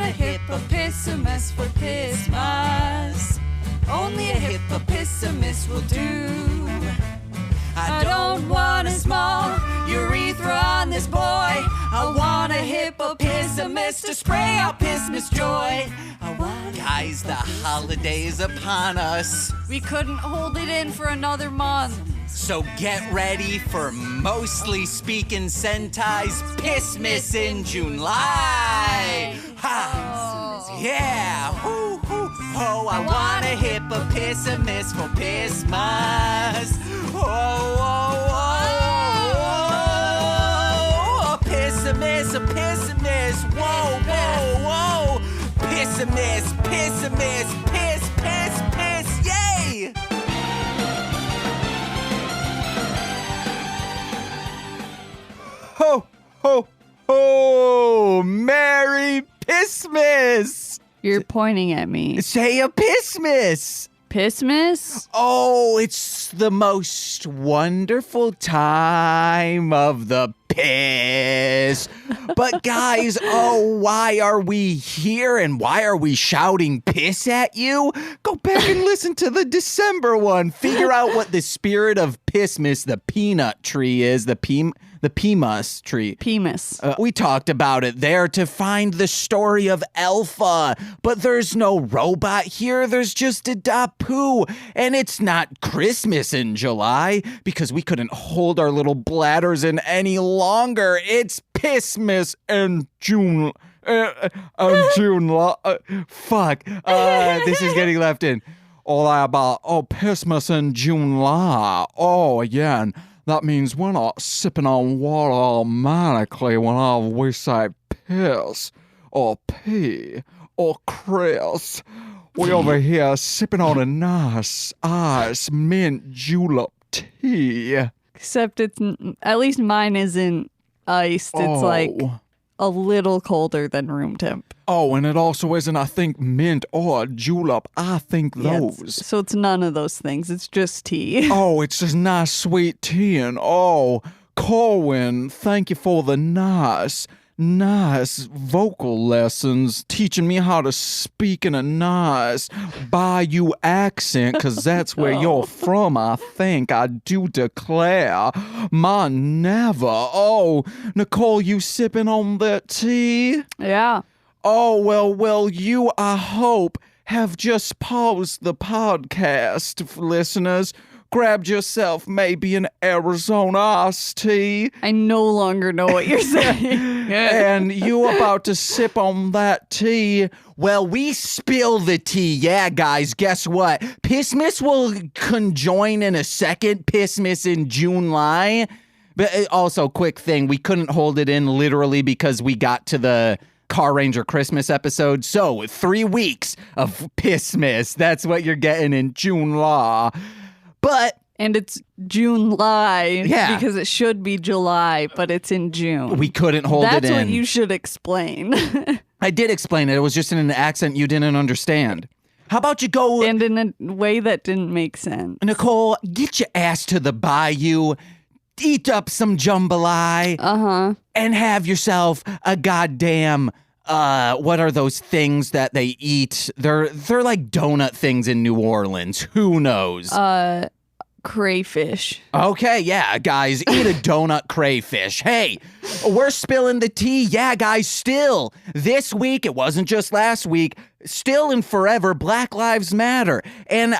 a hippopotamus for Pissmas. Only a hippopotamus will do. I don't want a small urethra on this boy. I want a hippopotamus to spray out Pissmas joy. Guys, the holiday's upon us. We couldn't hold it in for another month. So get ready for Mostly Speaking Sentai's Pissmas in July. Ha! Yeah! Hoo, hoo. Oh, I want a hippopotamus for Pissmas. Oh, oh, oh, oh, a Pissmas, a Pissmas. Whoa, whoa, whoa. Pissmas, Pissmas, piss, piss, piss, yay! Ho, ho, ho! Merry Pissmas! You're pointing at me. Say a Pissmas! Pissmas? Oh, it's the most wonderful time of the piss. But guys, why are we here and why are we shouting piss at you? Go back and listen to the December one. Figure out what the spirit of Pissmas, the peanut tree is, the Pissmas tree. Pissmas. We talked about it there to find the story of Alpha, but there's no robot here. There's just a Dappu, and it's not Christmas in July because we couldn't hold our little bladders in any longer. It's Pissmas in June. Fuck. This is getting left in. All about Pissmas in July. Oh, again. That means we're not sipping on water automatically whenever we say piss or pee or Chris. We over here sipping on a nice ice mint julep tea. Except it's, at least mine isn't iced. It's like a little colder than room temp. Oh, and it also isn't, I think, mint or julep. I think those. Yeah, so it's none of those things. It's just tea. Oh, it's just nice sweet tea. And Corwin, thank you for the nice vocal lessons, teaching me how to speak in a nice Bayou accent, because that's where you're from, I think. I do declare. My never. Oh, Nicole, you sipping on that tea? Yeah. Oh, well, you, I hope, have just paused the podcast, listeners. Grabbed yourself maybe an Arizona iced tea. I no longer know what you're saying. And you about to sip on that tea. Well, we spill the tea. Yeah, guys, guess what? Pissmas will conjoin in a second. Pissmas in July. But also, quick thing, we couldn't hold it in literally because we got to the Carranger Christmas episode. So 3 weeks of Pissmas. That's what you're getting in July. And it's July. Yeah. Because it should be July, but it's in June. We couldn't hold it in. That's what you should explain. I did explain it. It was just in an accent you didn't understand. How about you go... And in a way that didn't make sense. Nicole, get your ass to the bayou, eat up some jambalaya, and have yourself a goddamn... what are those things that they eat? They're like donut things in New Orleans. Who knows? Crayfish. Okay, yeah, guys, eat a donut crayfish. Hey, we're spilling the tea. Yeah, guys, still. This week, it wasn't just last week, still and forever, Black Lives Matter. And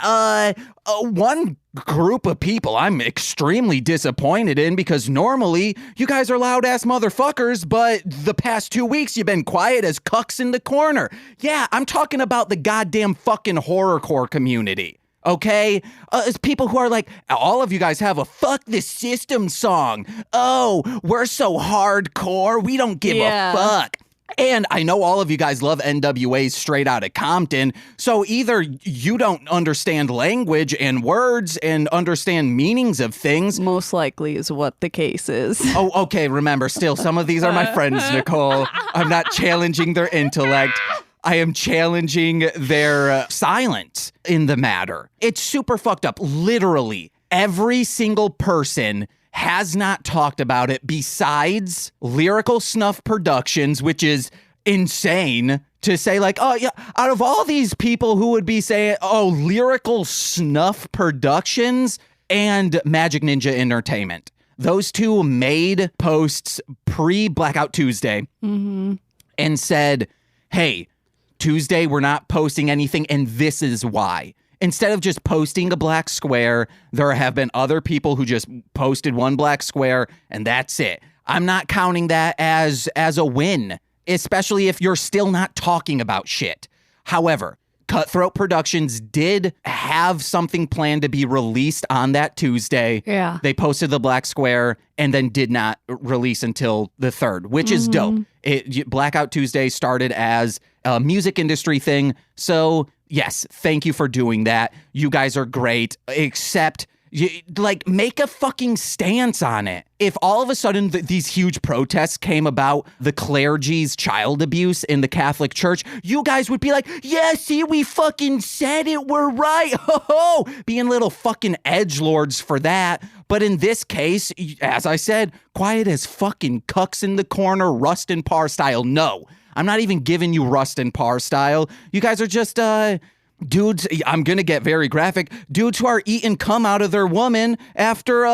one group of people I'm extremely disappointed in because normally you guys are loud-ass motherfuckers, but the past 2 weeks you've been quiet as cucks in the corner. Yeah, I'm talking about the goddamn fucking horrorcore community. Okay? It's people who are like, all of you guys have a fuck the system song. Oh, we're so hardcore, we don't give a fuck. And I know all of you guys love NWA's Straight Outta Compton, so either you don't understand language and words and understand meanings of things. Most likely is what the case is. Oh, okay, remember, still, some of these are my friends, Nicole. I'm not challenging their intellect. I am challenging their silence in the matter. It's super fucked up. Literally, every single person has not talked about it besides Lyrical Snuff Productions, which is insane to say like, oh yeah, out of all these people who would be saying, oh, Lyrical Snuff Productions and Magic Ninja Entertainment. Those two made posts pre-Blackout Tuesday and said, hey, Tuesday, we're not posting anything, and this is why. Instead of just posting a black square, there have been other people who just posted one black square, and that's it. I'm not counting that as a win, especially if you're still not talking about shit. However, Cutthroat Productions did have something planned to be released on that Tuesday. Yeah. They posted the black square and then did not release until the 3rd, which is dope. Blackout Tuesday started as a music industry thing. So, yes, thank you for doing that. You guys are great, except make a fucking stance on it. If all of a sudden these huge protests came about the clergy's child abuse in the Catholic Church, you guys would be like, yeah, see, we fucking said it, we're right, ho ho, being little fucking edgelords for that. But in this case, as I said, quiet as fucking cucks in the corner, Rust and Parr style. No, I'm not even giving you Rust and Parr style. You guys are just, dudes, I'm going to get very graphic, dudes who are eating cum out of their woman after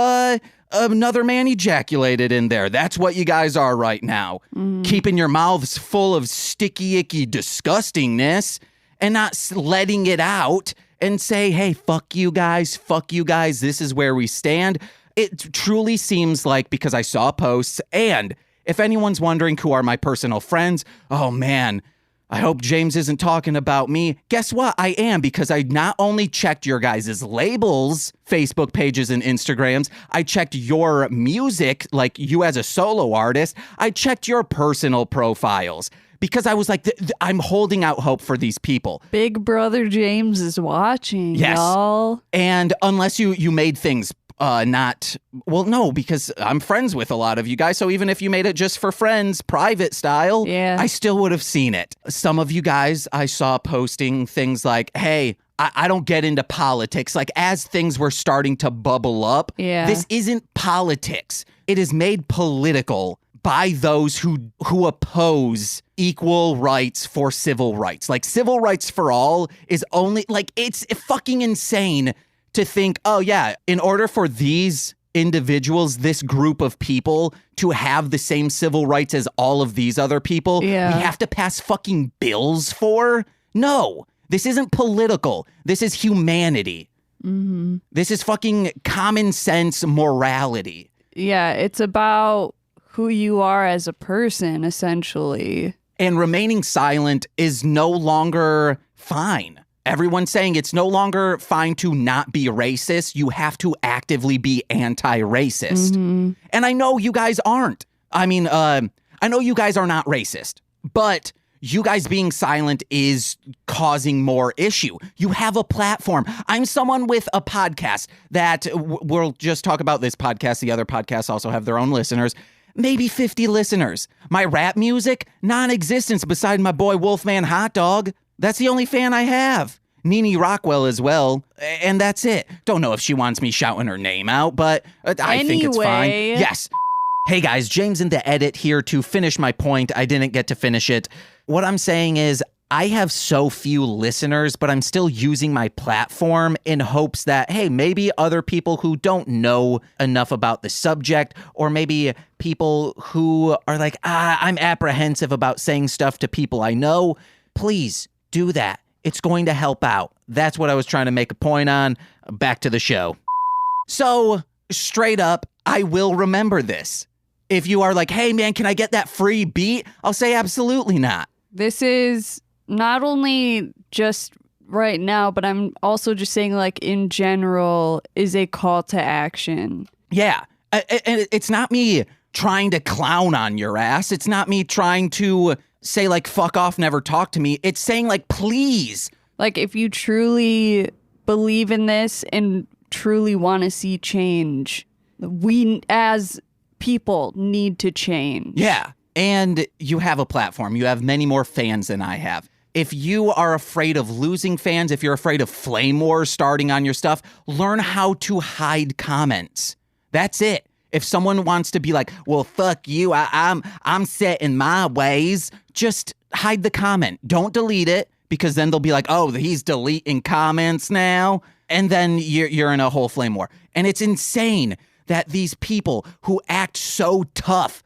another man ejaculated in there. That's what you guys are right now. Keeping your mouths full of sticky, icky disgustingness and not letting it out and say, hey, fuck you guys, this is where we stand. It truly seems like, because I saw posts, and if anyone's wondering who are my personal friends, oh man, I hope James isn't talking about me. Guess what? I am, because I not only checked your guys' labels, Facebook pages and Instagrams, I checked your music, like you as a solo artist. I checked your personal profiles because I was like, I'm holding out hope for these people. Big brother James is watching, yes. Y'all. And unless you made things no, because I'm friends with a lot of you guys. So even if you made it just for friends, private style, I still would have seen it. Some of you guys I saw posting things like, hey, I don't get into politics. Like, as things were starting to bubble up, this isn't politics. It is made political by those who oppose equal rights for civil rights. Like, civil rights for all is only, like, it's fucking insane to think, oh yeah, in order for these individuals, this group of people, to have the same civil rights as all of these other people, we have to pass fucking bills for? No, this isn't political. This is humanity. This is fucking common sense morality. Yeah, it's about who you are as a person, essentially. And remaining silent is no longer fine. Everyone's saying it's no longer fine to not be racist. You have to actively be anti-racist. And I know you guys aren't. I mean, I know you guys are not racist, but you guys being silent is causing more issue. You have a platform. I'm someone with a podcast that we'll just talk about this podcast. The other podcasts also have their own listeners. Maybe 50 listeners. My rap music, non-existence beside my boy Wolfman Hot Dog. That's the only fan I have. Nene Rockwell as well. And that's it. Don't know if she wants me shouting her name out, but I think it's fine. Yes. Hey guys, James in the edit here to finish my point. I didn't get to finish it. What I'm saying is, I have so few listeners, but I'm still using my platform in hopes that, hey, maybe other people who don't know enough about the subject, or maybe people who are like, I'm apprehensive about saying stuff to people I know, please do that. It's going to help out. That's what I was trying to make a point on. Back to the show. So, straight up, I will remember this. If you are like, hey man, can I get that free beat? I'll say absolutely not. This is not only just right now, but I'm also just saying, like, in general, is a call to action. Yeah. And it's not me trying to clown on your ass. It's not me trying to say, like, fuck off, never talk to me. It's saying, like, please. Like, if you truly believe in this and truly want to see change, we as people need to change. Yeah. And you have a platform. You have many more fans than I have. If you are afraid of losing fans, if you're afraid of flame wars starting on your stuff, learn how to hide comments. That's it. If someone wants to be like, well, fuck you, I'm set in my ways, just hide the comment. Don't delete it, because then they'll be like, oh, he's deleting comments now. And then you're in a whole flame war. And it's insane that these people who act so tough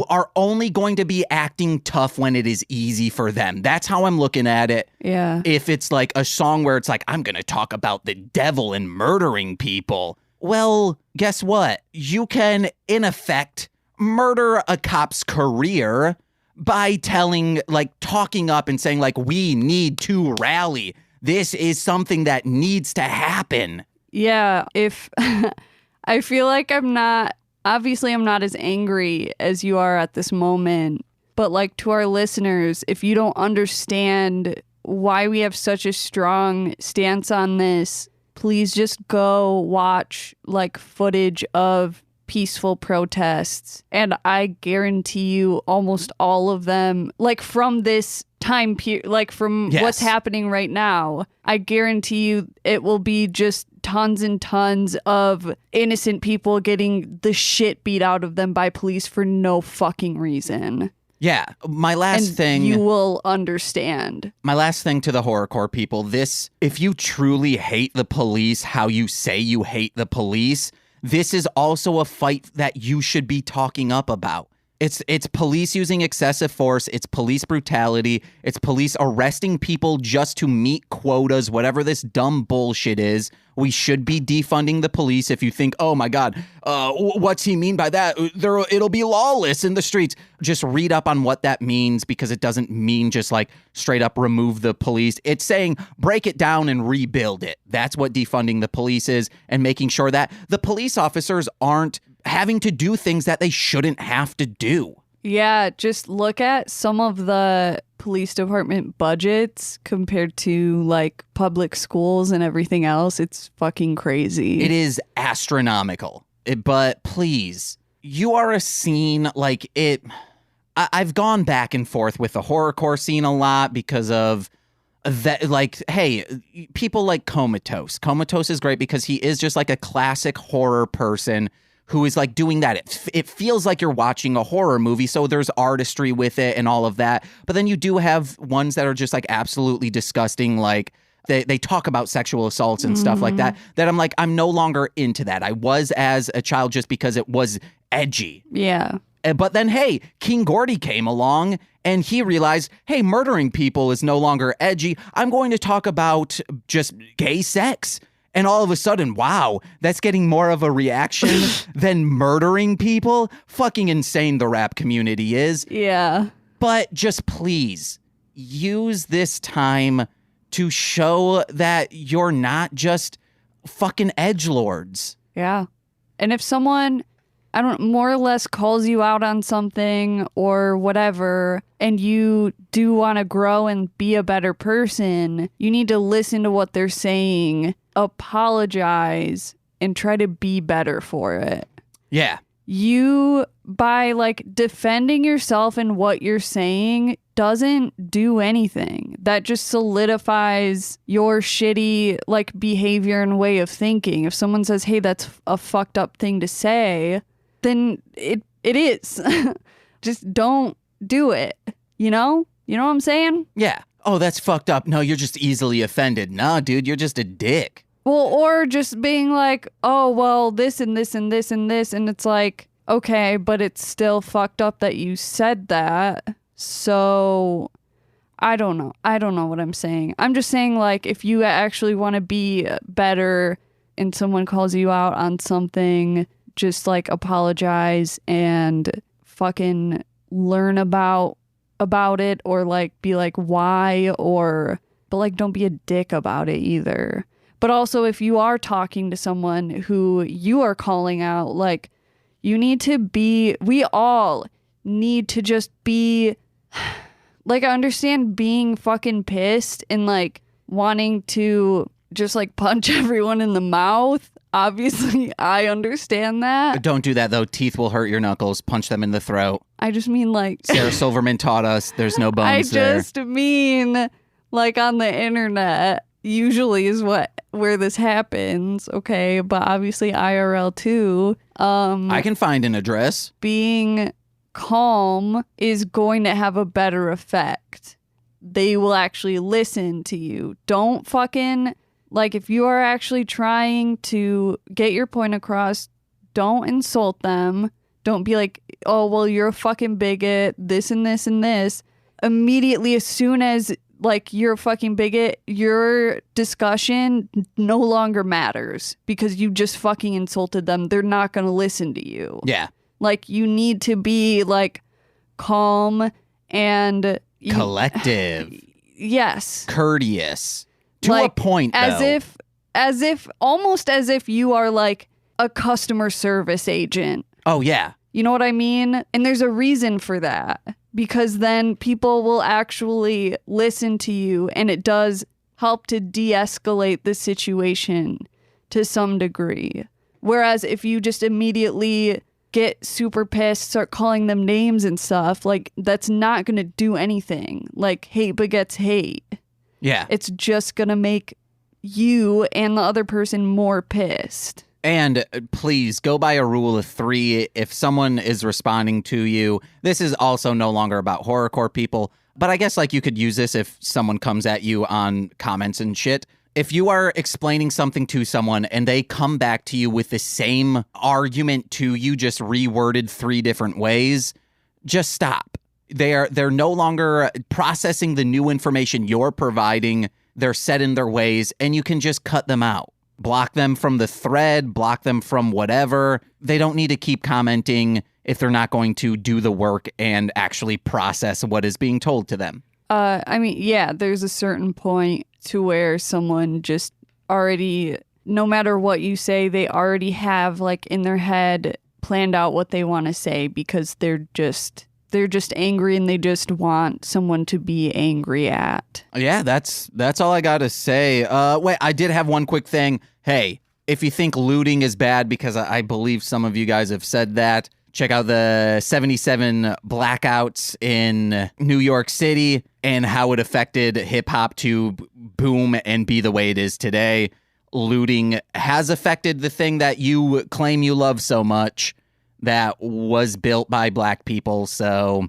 are only going to be acting tough when it is easy for them. That's how I'm looking at it. Yeah. If it's like a song where it's like, I'm going to talk about the devil and murdering people. Well, guess what? You can, in effect, murder a cop's career by talking up and saying, like, we need to rally. This is something that needs to happen. Yeah. If I feel like I'm not as angry as you are at this moment, but like to our listeners, if you don't understand why we have such a strong stance on this, please just go watch like footage of peaceful protests. And I guarantee you almost all of them, like from this time period, like from what's happening right now, I guarantee you it will be just tons and tons of innocent people getting the shit beat out of them by police for no fucking reason. Yeah. My last thing. You will understand. My last thing to the horrorcore people, if you truly hate the police how you say you hate the police, this is also a fight that you should be talking up about. It's police using excessive force. It's police brutality. It's police arresting people just to meet quotas, whatever this dumb bullshit is. We should be defunding the police. If you think, oh my God, what's he mean by that? It'll be lawless in the streets. Just read up on what that means, because it doesn't mean just like straight up remove the police. It's saying break it down and rebuild it. That's what defunding the police is, and making sure that the police officers aren't having to do things that they shouldn't have to do. Yeah, just look at some of the police department budgets compared to like public schools and everything else. It's fucking crazy. It is astronomical. But please, you are a scene like it. I've gone back and forth with the horrorcore scene a lot because of that. Like, hey, people like Comatose. Comatose is great because he is just like a classic horror person who is like doing that. It feels like you're watching a horror movie, so there's artistry with it and all of that. But then you do have ones that are just like absolutely disgusting, like they talk about sexual assaults and stuff like that I'm like, I'm no longer into that. I was as a child just because it was edgy. Yeah. But then, hey, King Gordy came along and he realized, hey, murdering people is no longer edgy. I'm going to talk about just gay sex. And all of a sudden, wow, that's getting more of a reaction than murdering people. Fucking insane the rap community is. Yeah. But just please use this time to show that you're not just fucking edgelords. Yeah. And if someone, more or less calls you out on something or whatever, and you do want to grow and be a better person, you need to listen to what they're saying, apologize, and try to be better for it. Yeah. You, by like defending yourself and what you're saying, doesn't do anything. That just solidifies your shitty like behavior and way of thinking. If someone says, hey, that's a fucked up thing to say, then it is. Just don't do it. You know what I'm saying? Yeah. Oh, that's fucked up. No, you're just easily offended. Nah, dude, you're just a dick. Well, or just being like, oh, well, this and this and this and this. And it's like, okay, but it's still fucked up that you said that. So I don't know. I don't know what I'm saying. I'm just saying, like, if you actually want to be better and someone calls you out on something, just like apologize and fucking learn about it, or like be like why, but like don't be a dick about it either. But also, if you are talking to someone who you are calling out, like we all need to just be like, I understand being fucking pissed and like wanting to just like punch everyone in the mouth. Obviously, I understand that. Don't do that, though. Teeth will hurt your knuckles. Punch them in the throat. I just mean like... Sarah Silverman taught us there's no bones there. I just mean like on the internet. usually is where this happens, okay? But obviously IRL too. I can find an address. Being calm is going to have a better effect. They will actually listen to you. Don't fucking, like, if you are actually trying to get your point across, don't insult them. Don't be like, oh, well, you're a fucking bigot, this and this and this. Immediately, as soon as, like, you're a fucking bigot, your discussion no longer matters because you just fucking insulted them. They're not going to listen to you. Yeah. Like, you need to be, like, calm and... Collective. Yes. Courteous. To like, a point, though. Almost as if you are, like, a customer service agent. Oh, yeah. You know what I mean? And there's a reason for that. Because then people will actually listen to you, and it does help to de-escalate the situation to some degree. Whereas if you just immediately get super pissed, start calling them names and stuff, like, that's not going to do anything. Like, hate begets hate. Yeah. It's just going to make you and the other person more pissed. And please go by a rule of 3 if someone is responding to you. This is also no longer about horrorcore people, but I guess like you could use this if someone comes at you on comments and shit. If you are explaining something to someone and they come back to you with the same argument to you, just reworded 3 different ways, just stop. They're no longer processing the new information you're providing. They're set in their ways, and you can just cut them out. Block them from the thread, block them from whatever. They don't need to keep commenting if they're not going to do the work and actually process what is being told to them. I mean, yeah, there's a certain point to where someone just already, no matter what you say, they already have, like, in their head planned out what they want to say because they're just angry and they just want someone to be angry at. Yeah, that's all I got to say. Wait, I did have one quick thing. Hey, if you think looting is bad, because I believe some of you guys have said that, check out the 77 blackouts in New York City and how it affected hip-hop to boom and be the way it is today. Looting has affected the thing that you claim you love so much that was built by black people. So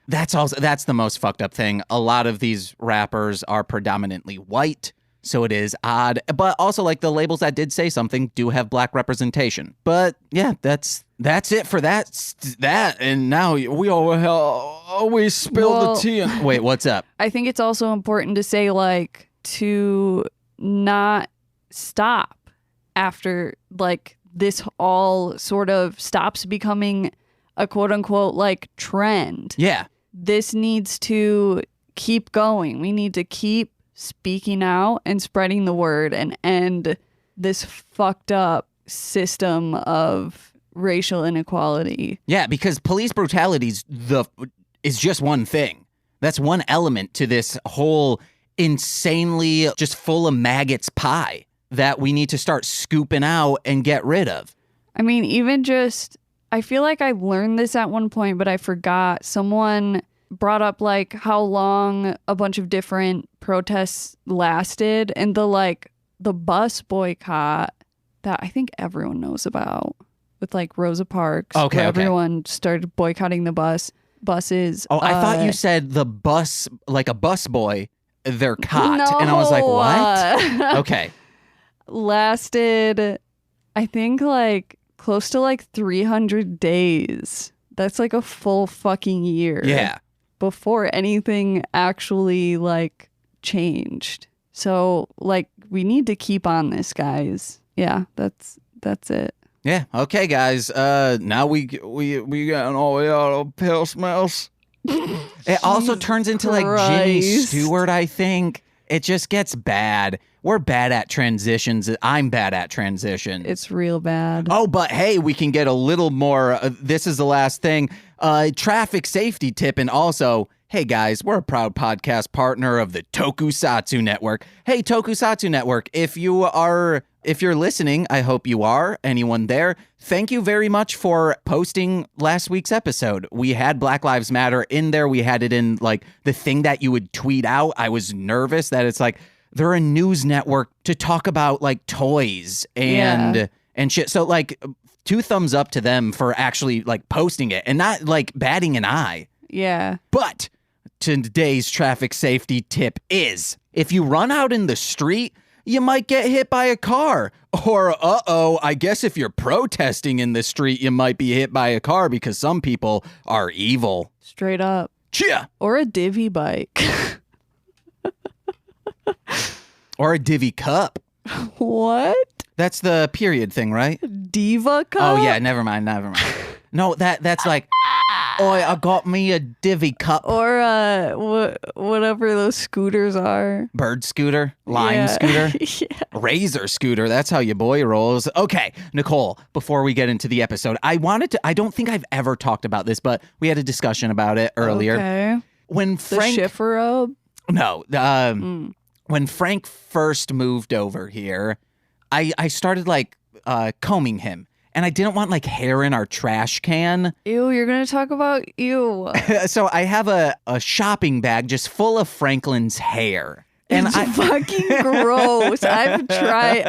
that's the most fucked up thing. A lot of these rappers are predominantly white, so it is odd. But also, like, the labels that did say something do have black representation. But yeah, that's it for that. And now we always spill the tea. Wait, what's up? I think it's also important to say, like, to not stop after, like, this all sort of stops becoming a quote unquote, like, trend. Yeah. This needs to keep going. We need to keep speaking out and spreading the word and end this fucked up system of racial inequality. Yeah, because police brutality is just one thing. That's one element to this whole insanely just full of maggots pie that we need to start scooping out and get rid of. I mean, even just, I feel like I learned this at one point, but I forgot. Someone brought up, like, how long a bunch of different protests lasted, and the bus boycott that I think everyone knows about with, like, Rosa Parks. Okay. Everyone started boycotting the buses. Oh, I thought you said the bus, like a bus boy, they're caught. No. And I was like, what? Okay. Lasted, I think, like, close to, like, 300 days. That's, like, a full fucking year. Yeah. Before anything actually, like, changed. So, like, we need to keep on this, guys. Yeah, that's it. Yeah. Okay, guys. Now we getting all the way out of Pissmas. It also turns into, like, Jimmy Stewart, I think. It just gets bad. We're bad at transitions. I'm bad at transitions. It's real bad. Oh, but hey, we can get a little more. This is the last thing. Traffic safety tip. And also, hey guys, we're a proud podcast partner of the Tokusatsu Network. Hey, Tokusatsu Network, if you're listening, I hope you are, anyone there, thank you very much for posting last week's episode. We had Black Lives Matter in there. We had it in, like, the thing that you would tweet out. I was nervous that it's like, they're a news network to talk about like toys and shit. So like 2 thumbs up to them for actually like posting it and not like batting an eye. Yeah. But today's traffic safety tip is if you run out in the street, you might get hit by a car. Or, I guess if you're protesting in the street, you might be hit by a car because some people are evil. Straight up. Chia. Or a divvy bike. Or a divvy cup. What? That's the period thing, right? Diva cup? Oh, yeah, never mind. No, that's like, oi, I got me a divvy cup. Or whatever those scooters are. Bird scooter, lime scooter, razor scooter. That's how your boy rolls. Okay, Nicole, before we get into the episode, I don't think I've ever talked about this, but we had a discussion about it earlier. Okay. When Frank... The Schifferobe? No. When Frank first moved over here, I started like combing him. And I didn't want like hair in our trash can. Ew, you're going to talk about ew. So I have a shopping bag just full of Franklin's hair. And it's fucking gross. I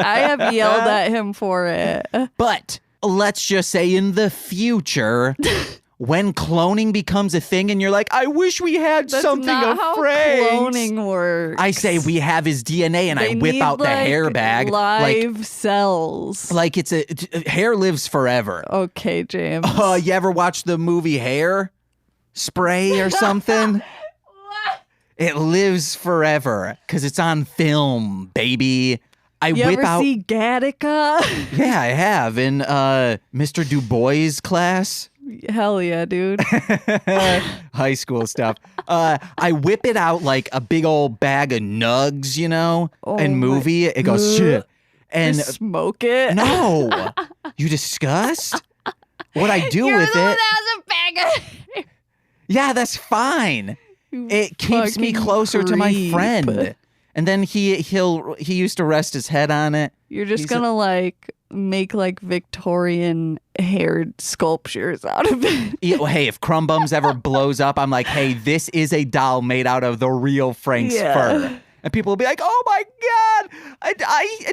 have yelled at him for it. But let's just say in the future, when cloning becomes a thing and you're like, I wish we had something of Frank's. Cloning works. I say we have his DNA and I whip out the hair bag. Live cells. Like hair lives forever. Okay, James. You ever watch the movie Hair Spray or something? What? It lives forever because it's on film, baby. You ever see Gattaca? Yeah, I have in Mr. Du Bois' class. Hell yeah, dude. High school stuff. I whip it out like a big old bag of nugs, and movie. It goes shit. And just smoke it. No, you disgust. What I do with it? A bag of... Yeah, that's fine. It keeps me closer to my friend. And then he used to rest his head on it. You're just gonna like make like Victorian haired sculptures out of it. Yeah, hey, if Crumbums ever blows up, I'm like, hey, this is a doll made out of the real Frank's fur. And people will be like, oh my God,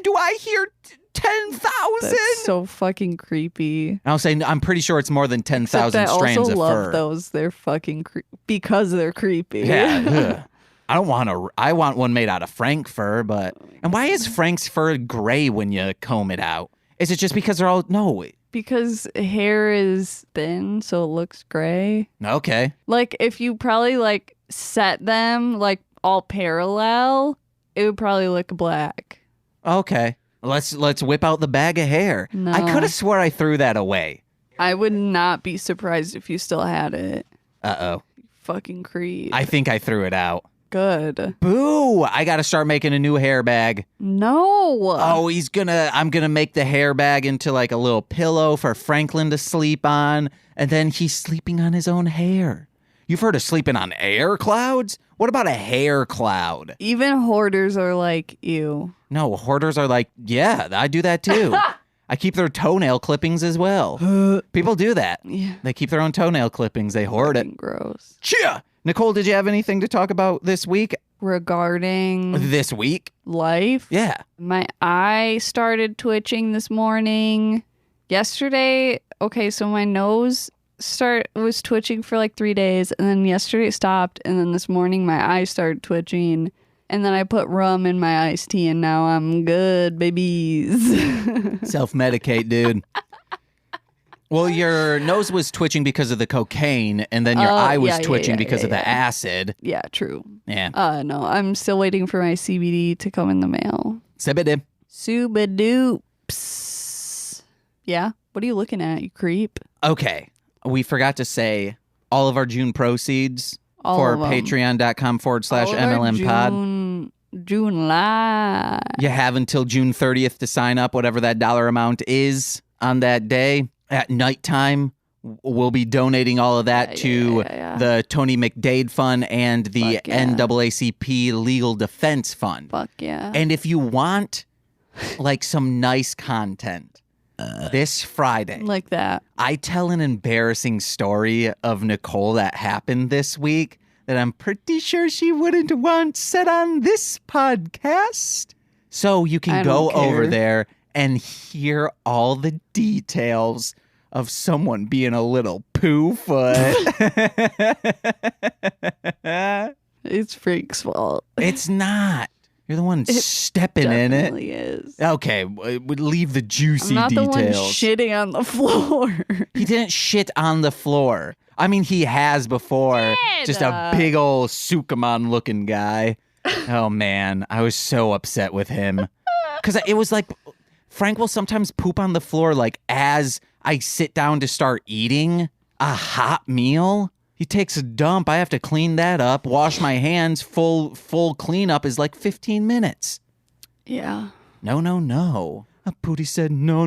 do I hear 10,000? That's so fucking creepy. And I'll say, I'm pretty sure it's more than 10,000 strands of fur. I also love those. They're fucking because they're creepy. Yeah. I want one made out of Frank fur, and why is Frank's fur gray when you comb it out? Is it just because they're all, no. Because hair is thin, so it looks gray. Okay. Like if you probably like set them like all parallel, it would probably look black. Okay. Let's whip out the bag of hair. No. I could have swore I threw that away. I would not be surprised if you still had it. Uh-oh. You fucking creep. I think I threw it out. Good. Boo! I gotta start making a new hair bag. No. Oh, I'm gonna make the hair bag into like a little pillow for Franklin to sleep on, and then he's sleeping on his own hair. You've heard of sleeping on air clouds? What about a hair cloud? Even hoarders are like, ew. No, hoarders are like, yeah, I do that too. I keep their toenail clippings as well. People do that. Yeah. They keep their own toenail clippings. They hoard it. Gross. Chia! Nicole, did you have anything to talk about this week? Regarding This week? life? Yeah. My eye started twitching this morning. Yesterday, okay, so my nose was twitching for like 3 days, and then yesterday it stopped, and then this morning my eye started twitching, and then I put rum in my iced tea, and now I'm good, babies. Self-medicate, dude. Well, your nose was twitching because of the cocaine, and then your eye was twitching because of the acid. Yeah, true. Yeah. No, I'm still waiting for my CBD to come in the mail. Sibidi. Subadoops. Yeah? What are you looking at, you creep? Okay. We forgot to say all of our June proceeds for patreon.com/MLMpod. June live. You have until June 30th to sign up, whatever that dollar amount is on that day. At nighttime, we'll be donating all of that to the Tony McDade Fund and the NAACP Legal Defense Fund. Fuck yeah. And if you want like some nice content, this Friday, like that, I tell an embarrassing story of Nicole that happened this week that I'm pretty sure she wouldn't want said on this podcast. So you can go over there and hear all the details of someone being a little poo foot. It's Freak's fault. It's not. You're the one stepping in it. Definitely is. Okay, would leave the juicy I'm not details. the one shitting on the floor. He didn't shit on the floor. I mean, he has before. Just a big old Sukamon looking guy. Oh man, I was so upset with him. Because it was like, Frank will sometimes poop on the floor like as I sit down to start eating a hot meal. He takes a dump. I have to clean that up, wash my hands. Full cleanup is like 15 minutes. Yeah. No. A Pootie said no.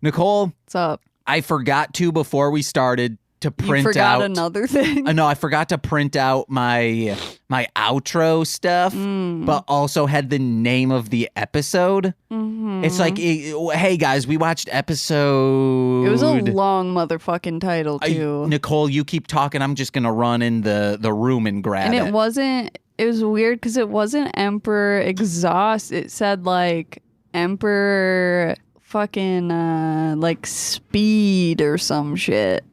Nicole, What's up? I forgot to before we started to print You forgot out another thing? No, I forgot to print out my outro stuff, but also had the name of the episode. Mm-hmm. It's like, hey guys, we watched episode. It was a long motherfucking title too. Nicole, you keep talking. I'm just gonna run in the room and grab it. And it wasn't. It was weird because it wasn't Emperor Exhaust. It said like Emperor fucking like Speed or some shit.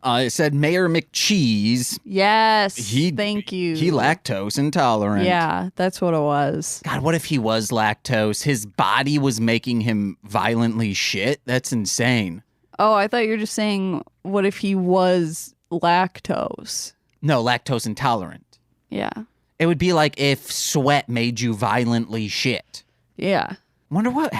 It said Mayor McCheese. Yes. Thank you. He lactose intolerant. Yeah, that's what it was. God, what if he was lactose? His body was making him violently shit? That's insane. Oh, I thought you were just saying, what if he was lactose? No, lactose intolerant. Yeah. It would be like if sweat made you violently shit. Yeah. Wonder what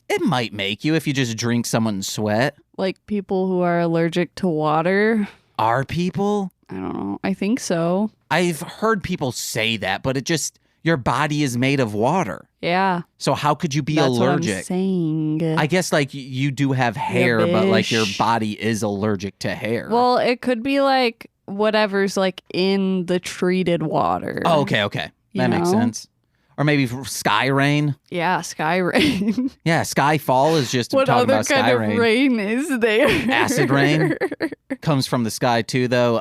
it might make you if you just drink someone's sweat. Like people who are allergic to water. Are people? I don't know. I think so. I've heard people say that, but it just, your body is made of water. Yeah. So how could you be That's allergic? What I'm saying. I guess like you do have hair, but like your body is allergic to hair. Well, it could be like whatever's like in the treated water. Oh, okay. That makes sense. Or maybe sky rain. Yeah, sky rain. Yeah, sky fall is just what talking other about sky kind of rain. rain is there? Acid rain comes from the sky too, though.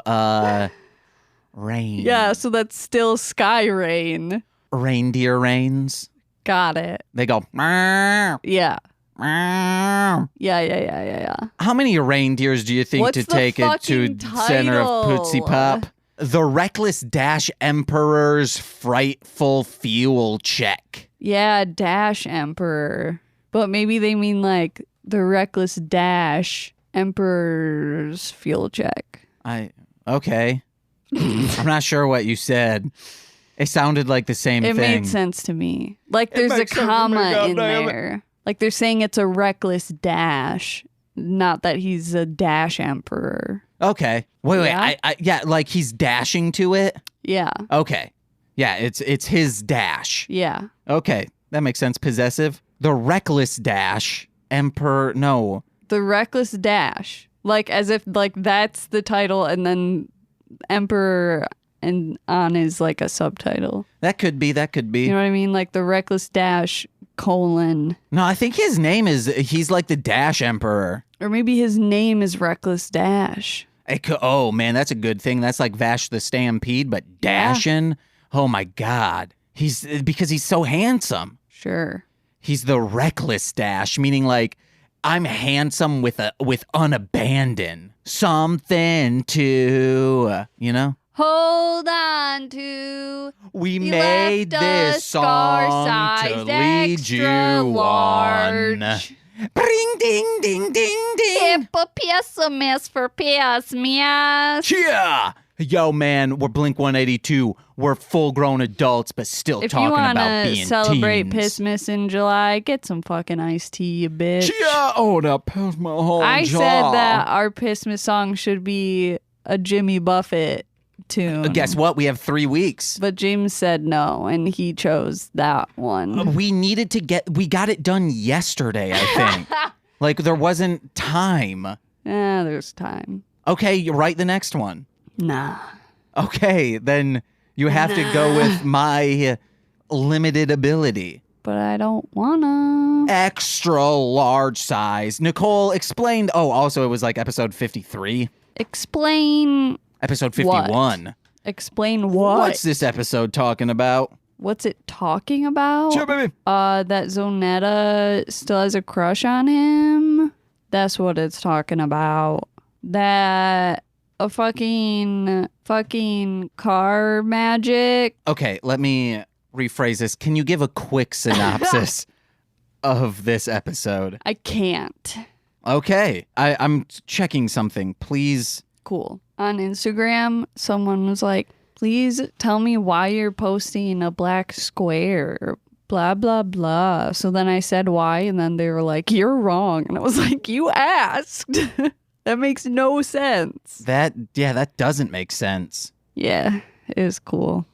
Rain. Yeah, so that's still sky rain. Reindeer rains. Got it. They go. Meow, Yeah. meow. Yeah. How many reindeers do you think What's to the take it to fucking center of Pootsie title? Pop? The Reckless Dash Emperor's Frightful Fuel Check. Yeah, Dash Emperor. But maybe they mean like the Reckless Dash Emperor's fuel check. Okay. I'm not sure what you said. It sounded like the same It thing. made sense to me. Like there's a comma in there. Like they're saying it's a reckless dash, not that he's a Dash Emperor. Okay. Wait. Yeah? Yeah, like he's dashing to it? Yeah. Okay. Yeah, it's his dash. Yeah. Okay. That makes sense. Possessive. The Reckless Dash Emperor. No. The Reckless Dash. Like as if like that's the title and then Emperor and on is like a subtitle. That could be. You know what I mean? Like the Reckless Dash : No, I think his name he's like the Dash Emperor. or maybe his name is Reckless Dash. Oh man, that's a good thing. That's like Vash the Stampede, but dashing. Oh my God. Because he's so handsome. Sure. He's the Reckless Dash, meaning like I'm handsome with unabandon. Something to, you know? Hold on to. We You made left this a scar song to sized lead extra you on. large. Bring ding ding ding ding. Pissmas for Pissmas. Yeah. Yo, man, we're Blink 182. We're full-grown adults, but still If you talking want about to being celebrate teens. Pissmas in July, get some fucking iced tea, you bitch. Yeah, oh, that past my whole I jaw. said that our Pissmas song should be a Jimmy Buffett tune. Guess what? We have 3 weeks. But James said no, and he chose that one. We got it done yesterday, I think. Like, there wasn't time. There's time. Okay, you write the next one. Nah. Okay, then you have to go with my limited ability. But I don't wanna. Extra large size. Nicole explained. Oh, also, it was like episode 53. Explain. Episode 51. Explain what? What's this episode talking about? What's it talking about? Sure, baby. That Zonetta still has a crush on him. That's what it's talking about. That a fucking car magic. Okay, let me rephrase this. Can you give a quick synopsis of this episode? I can't. Okay, I'm checking something. Please. Cool. On Instagram, someone was like, please tell me why you're posting a black square. Blah, blah, blah. So then I said why, and then they were like, you're wrong. And I was like, you asked. That makes no sense. That doesn't make sense. Yeah, it was cool.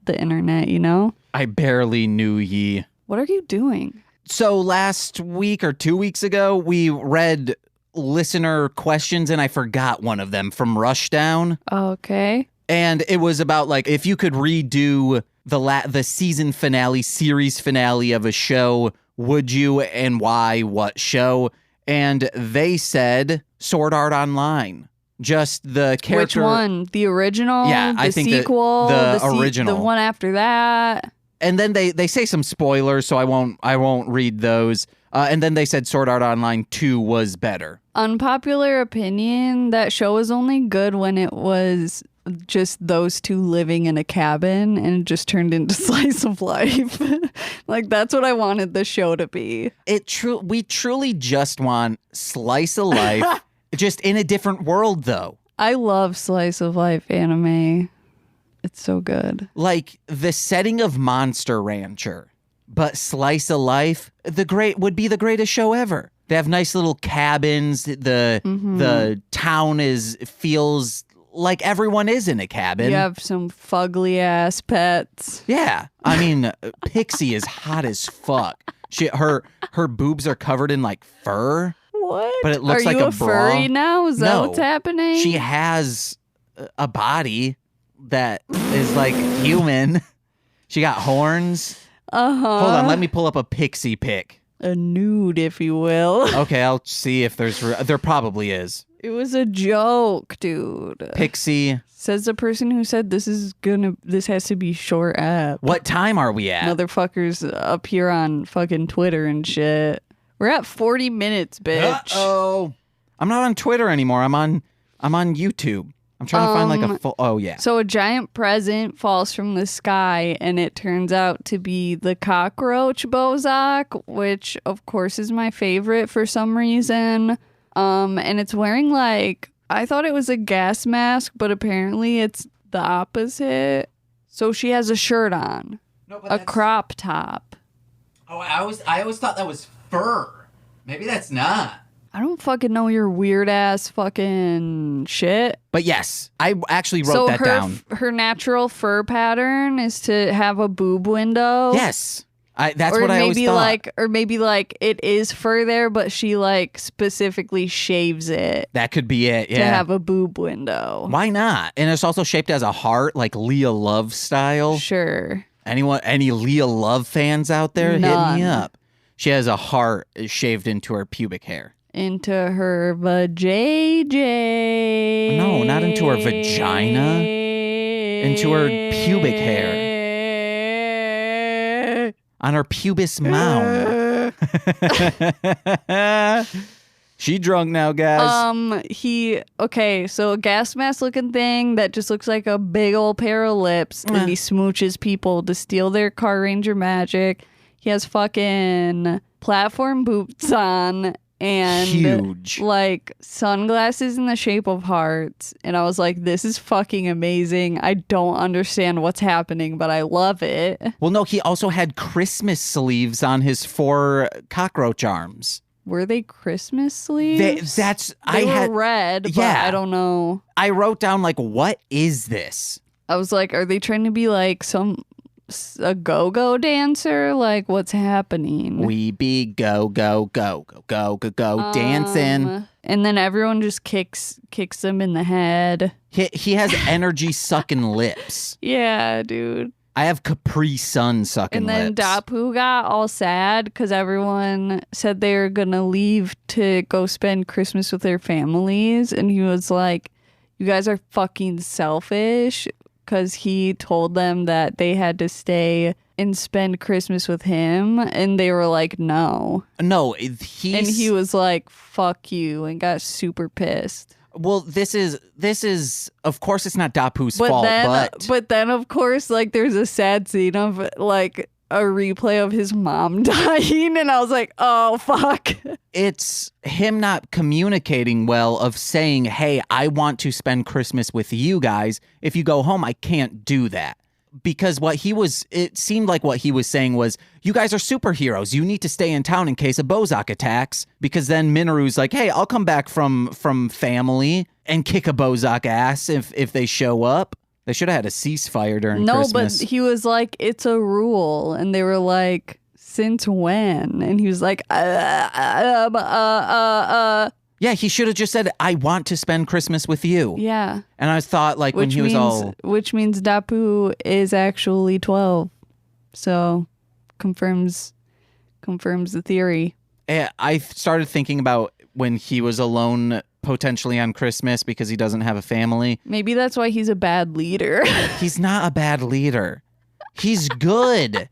The internet, you know? I barely knew ye. What are you doing? So last week or 2 weeks ago, we read listener questions, and I forgot one of them from Rushdown. Okay. And it was about, like, if you could redo the season finale, series finale of a show, would you, and why, what show? And they said Sword Art Online. Just the character. Which one? The original? Yeah, the I think sequel, the original. The one after that. And then they say some spoilers, so I won't read those. And then they said Sword Art Online 2 was better. Unpopular opinion, that show was only good when it was just those two living in a cabin and it just turned into slice of life. Like, that's what I wanted the show to be. We truly just want slice of life, just in a different world, though. I love slice of life anime. It's so good. Like the setting of Monster Rancher, but slice of life, would be the greatest show ever. They have nice little cabins. The town feels like everyone is in a cabin. You have some fugly ass pets. Yeah. I mean, Pixie is hot as fuck. Her boobs are covered in like fur. What? But it looks are like you a a bra. furry now? Is that No. what's happening? She has a body that is like human. She got horns. Uh-huh. Hold on, let me pull up a Pixie pic. A nude, if you will. Okay, I'll see if there probably is. It was a joke, dude. Pixie. Says the person who said this has to be short app. What time are we at? Motherfuckers up here on fucking Twitter and shit. We're at 40 minutes, bitch. Uh-oh. I'm not on Twitter anymore. I'm on YouTube. I'm trying to find like a full... Oh, yeah. So a giant present falls from the sky, and it turns out to be the cockroach Bozak, which, of course, is my favorite for some reason. And it's wearing, like... I thought it was a gas mask, but apparently it's the opposite. So she has a shirt on. No, a crop top. Oh, I always thought that was fur. Maybe that's not. I don't fucking know your weird ass fucking shit. But yes, I actually wrote that down. Her natural fur pattern is to have a boob window. Yes. That's what I always thought. Or maybe like it is fur there, but she like specifically shaves it. That could be it, yeah. To have a boob window. Why not? And it's also shaped as a heart, like Leah Love style. Sure. Any Leah Love fans out there? None. Hit me up. She has a heart shaved into her pubic hair. Into her vajayjay. No, not into her vagina. Into her pubic hair. On her pubis mound. She drunk now, guys. Okay, so a gas mask looking thing that just looks like a big old pair of lips, and he smooches people to steal their Carranger magic. He has fucking platform boots on and huge, like sunglasses in the shape of hearts. And I was like, this is fucking amazing. I don't understand what's happening, but I love it. Well, no, he also had Christmas sleeves on his 4 cockroach arms. Were they Christmas sleeves? They were red, but yeah. I don't know. I wrote down like, what is this? I was like, are they trying to be like a go-go dancer? Like, what's happening? We be go dancing. And then everyone just kicks them in the head. He has energy sucking lips. Yeah, dude. I have Capri Sun sucking lips. And then Dappu got all sad because everyone said they were gonna leave to go spend Christmas with their families, and he was like, you guys are fucking selfish. because he told them that they had to stay and spend Christmas with him, and they were like, no. No, And he was like, fuck you, and got super pissed. Well, this is of course it's not Dappu's fault, but then of course, like, there's a sad scene of like a replay of his mom dying, and I was like, oh fuck. It's him not communicating well, of saying, hey, I want to spend Christmas with you guys. If you go home, I can't do that. Because it seemed like what he was saying was, you guys are superheroes. You need to stay in town in case a Bozak attacks. Because then Minoru's like, hey, I'll come back from family and kick a Bozak ass if they show up. They should have had a ceasefire during Christmas. No, but he was like, it's a rule. And they were like, since when? And he was like, Yeah, he should have just said, I want to spend Christmas with you. Yeah. And I thought, like, when he was all... Which means Dappu is actually 12. So, confirms the theory. I started thinking about when he was alone, potentially on Christmas, because he doesn't have a family. Maybe that's why he's a bad leader. He's not a bad leader. He's good.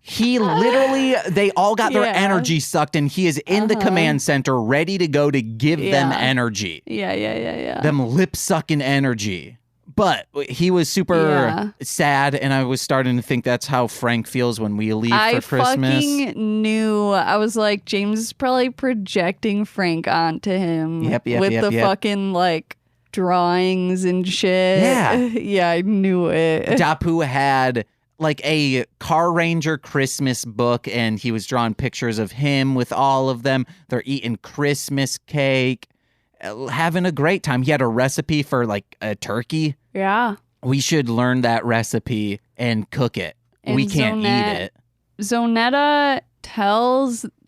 He literally, they all got their energy sucked, and he is in the command center ready to go to give them energy. Yeah. Them lip-sucking energy. But he was super sad, and I was starting to think that's how Frank feels when we leave for Christmas. I fucking knew. I was like, James is probably projecting Frank onto him. Yep. With the fucking, like, drawings and shit. Yeah. Yeah, I knew it. Dappu had like a Carranger Christmas book, and he was drawing pictures of him with all of them. They're eating Christmas cake, having a great time. He had a recipe for like a turkey. Yeah. We should learn that recipe and cook it. And we can't eat it. Zonetta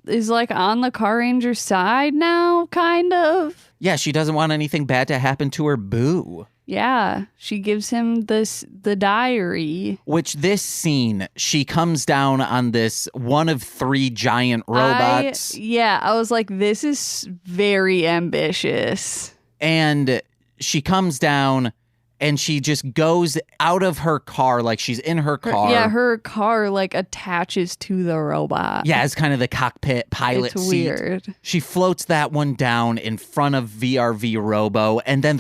is like on the Carranger side now, kind of. Yeah, she doesn't want anything bad to happen to her boo. Yeah, she gives him the diary. Which this scene, she comes down on this one of 3 giant robots. I was like, this is very ambitious. And she comes down and she just goes out of her car, like she's in her car. Her car like attaches to the robot. Yeah, it's kind of the cockpit pilot it's seat. Weird. She floats that one down in front of VRV Robo, and then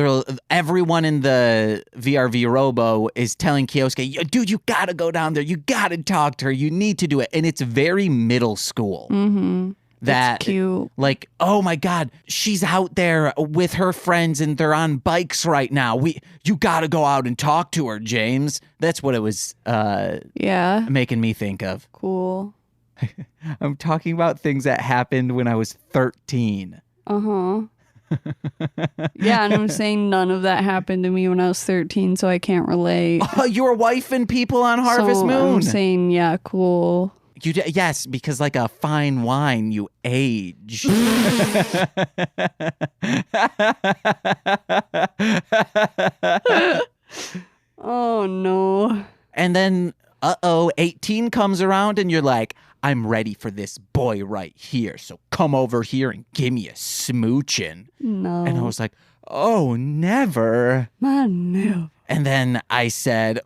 everyone in the VRV Robo is telling Kyosuke, dude, you gotta go down there. You gotta talk to her. You need to do it. And it's very middle school. Mm-hmm. That, it's cute. Like, oh my God, she's out there with her friends and they're on bikes right now. You gotta go out and talk to her, James. That's what it was making me think of. Cool. I'm talking about things that happened when I was 13. Uh-huh. Yeah, and I'm saying none of that happened to me when I was 13, so I can't relate. Oh, you were wifing people on Harvest Moon. I'm saying, yeah, cool. Yes, because like a fine wine, you age. Oh, no. And then, 18 comes around and you're like, I'm ready for this boy right here. So come over here and give me a smooching. No. And I was like, oh, never. No. And then I said,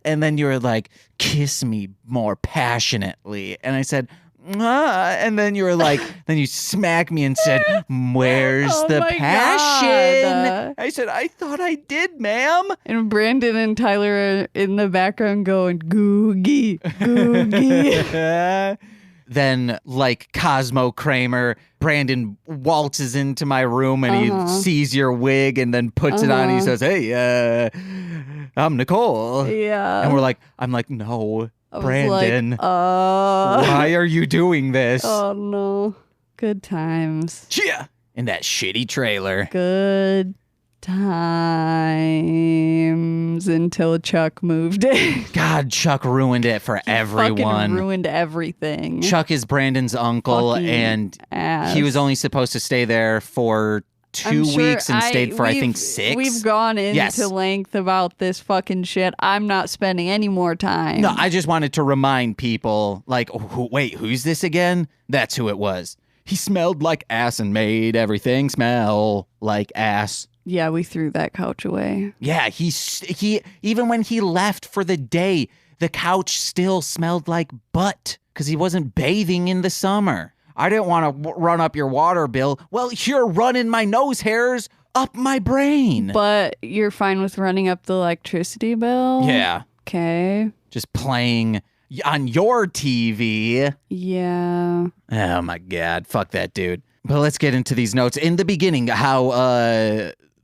and then you were like, kiss me more passionately. And I said, and then you were like, then you smacked me and said, where's the passion? God. I said, I thought I did, ma'am. And Brandon and Tyler are in the background going, googie, googie. Then, like Cosmo Kramer, Brandon waltzes into my room and he sees your wig and then puts it on. And he says, hey, I'm Nicole. Yeah. And I'm like, no, Brandon. Like, why are you doing this? Oh, no. Good times. Yeah. In that shitty trailer. Good times until Chuck moved in. God, Chuck ruined it for everyone. Fucking ruined everything. Chuck is Brandon's uncle, Fucking and ass. he was only supposed to stay there for 2 weeks and stayed for, I think, 6. We've gone into length about this fucking shit. I'm not spending any more time. No, I just wanted to remind people, like, wait, who's this again? That's who it was. He smelled like ass and made everything smell like ass. Yeah, we threw that couch away. Yeah, he even when he left for the day, the couch still smelled like butt because he wasn't bathing in the summer. I didn't want to run up your water bill. Well, you're running my nose hairs up my brain. But you're fine with running up the electricity bill? Yeah. Okay. Just playing on your TV. Yeah. Oh my God. Fuck that dude. But let's get into these notes. In the beginning, how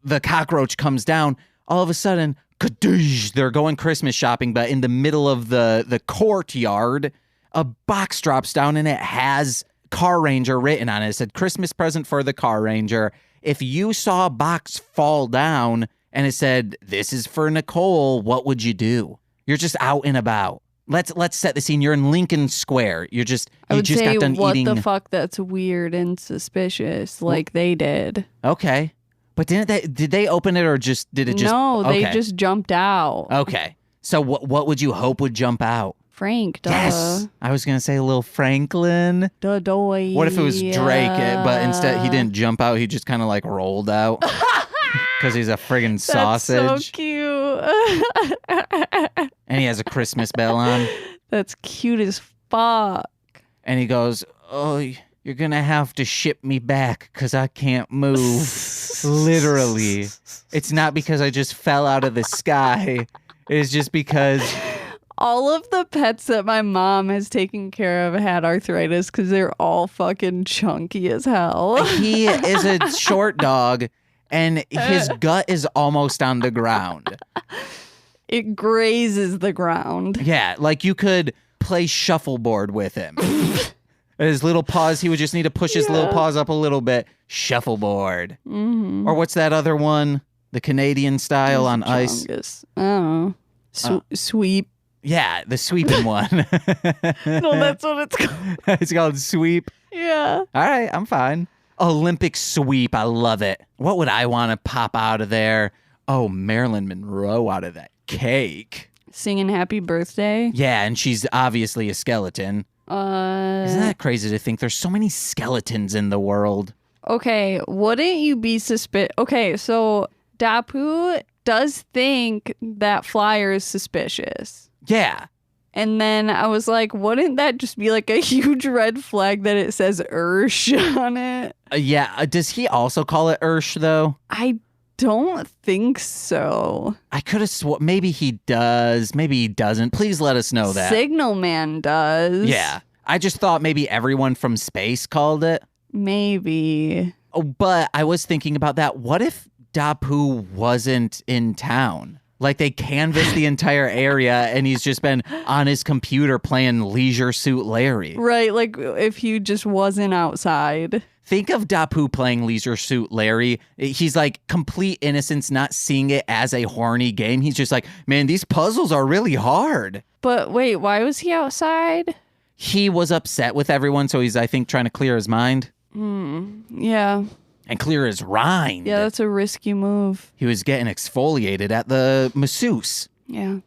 the cockroach comes down, all of a sudden, kadoosh, they're going Christmas shopping, but in the middle of the courtyard, a box drops down and it has Carranger written on it. It said, Christmas present for the Carranger. If you saw a box fall down and it said, this is for Nicole, what would you do? You're just out and about. Let's set the scene. You're in Lincoln Square. You just got done what eating. the fuck? That's weird and suspicious. Like they did. Okay, but did they open it or just did it just? No, they okay. just jumped out. Okay, so what would you hope would jump out? Frank, duh. Yes, I was gonna say a little Franklin. Duh, doy. What if it was Drake, but instead he didn't jump out. He just kind of like rolled out because he's a friggin' sausage. That's so cute. And he has a Christmas bell on. That's cute as fuck. And he goes, oh, you're going to have to ship me back because I can't move. Literally. It's not because I just fell out of the sky. It's just because... All of the pets that my mom has taken care of had arthritis because they're all fucking chunky as hell. He is a short dog and his gut is almost on the ground. It grazes the ground. Yeah, like you could play shuffleboard with him. His little paws, he would just need to push his little paws up a little bit. Shuffleboard. Mm-hmm. Or what's that other one? The Canadian style on ice? I don't know. Sweep. Yeah, the sweeping one. No, that's what it's called. It's called sweep. Yeah. All right, I'm fine. Olympic sweep. I love it. What would I want to pop out of there? Oh, Marilyn Monroe out of that cake. Singing happy birthday. Yeah, and she's obviously a skeleton. Isn't that crazy to think there's so many skeletons in the world? Okay, wouldn't you be suspicious? Okay, so Dappu does think that flyer is suspicious. Yeah. And then I was like, wouldn't that just be like a huge red flag that it says Ursh on it? Yeah. Does he also call it Ursh, though? I don't think so. I could have sworn maybe he does. Maybe he doesn't. Please let us know that. Signal Man does. Yeah. I just thought maybe everyone from space called it. Maybe. Oh, but I was thinking about that. What if Dappu wasn't in town? Like they canvassed the entire area and he's just been on his computer playing Leisure Suit Larry. Right, like if he just wasn't outside. Think of Dappu playing Leisure Suit Larry. He's like complete innocence, not seeing it as a horny game. He's just like, man, these puzzles are really hard. But wait, why was he outside? He was upset with everyone, so he's, I think, trying to clear his mind. Yeah. And clear his rind. Yeah, that's a risky move. He was getting exfoliated at the masseuse. Yeah.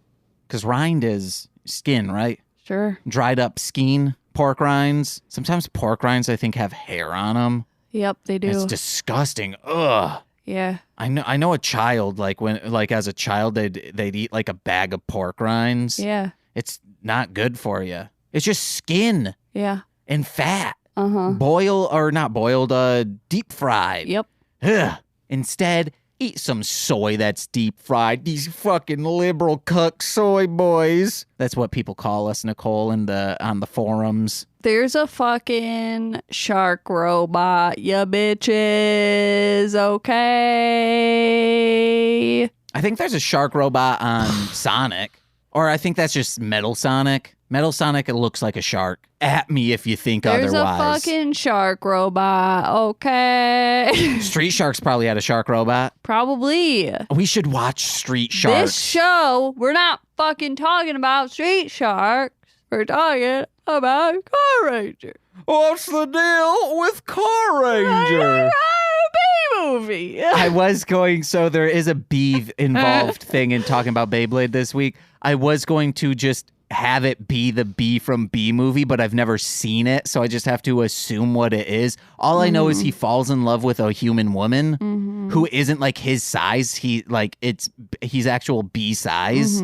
Because rind is skin, right? Sure. Dried up skin, pork rinds. Sometimes pork rinds, I think, have hair on them. Yep, they do. It's disgusting. Ugh. Yeah. I know a child, like as a child, they'd eat like a bag of pork rinds. Yeah. It's not good for you. It's just skin Yeah. and fat. Uh-huh. Not boiled, deep fried. Yep. Ugh. Instead, eat some soy that's deep fried. These fucking liberal cuck soy boys. That's what people call us, Nicole, on the forums. There's a fucking shark robot, ya bitches. Okay. I think there's a shark robot on Sonic. Or I think that's just Metal Sonic. Metal Sonic, it looks like a shark. At me if you think There's otherwise. a fucking shark robot. Okay. Street Sharks probably had a shark robot. Probably. We should watch Street Sharks. This show, we're not fucking talking about Street Sharks. We're talking about Carranger. What's the deal with Carranger? B-movie. I was going, so there is a bee involved thing in talking about Beyblade this week. I was going to just have it be the Bee from Bee movie, but I've never seen it, so I just have to assume what it is. All I know is he falls in love with a human woman who isn't like his size. He's actual bee size.